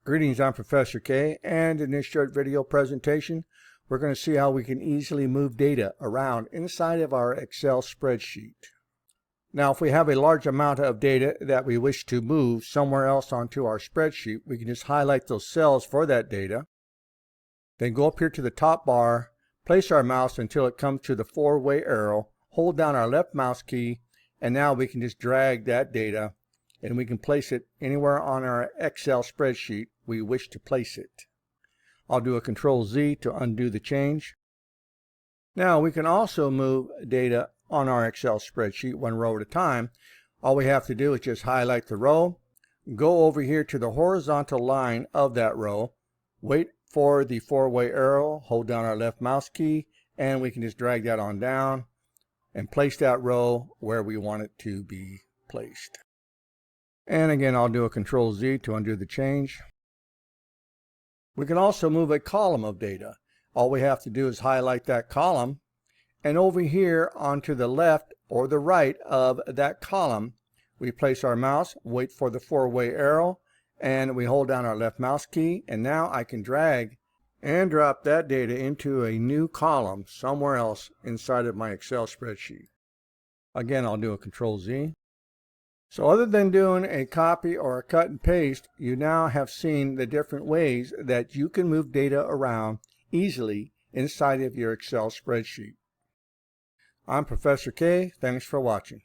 Greetings, I'm Professor K, and in this short video presentation, we're going to see how we can easily move data around inside of our Excel spreadsheet. Now, if we have a large amount of data that we wish to move somewhere else onto our spreadsheet, we can just highlight those cells for that data, then go up here to the top bar, place our mouse until it comes to the four-way arrow, hold down our left mouse key, and now we can just drag that data and we can place it anywhere on our Excel spreadsheet we wish to place it. I'll do a Control Z to undo the change. Now we can also move data on our Excel spreadsheet one row at a time. All we have to do is just highlight the row, go over here to the horizontal line of that row, wait for the four-way arrow, hold down our left mouse key, and we can just drag that on down and place that row where we want it to be placed. And again, I'll do a Control Z to undo the change. We can also move a column of data. All we have to do is highlight that column, and over here onto the left or the right of that column, we place our mouse, wait for the four-way arrow, and we hold down our left mouse key, and now I can drag and drop that data into a new column somewhere else inside of my Excel spreadsheet. Again, I'll do a Control Z. So other than doing a copy or a cut and paste, you now have seen the different ways that you can move data around easily inside of your Excel spreadsheet. I'm Professor K. Thanks for watching.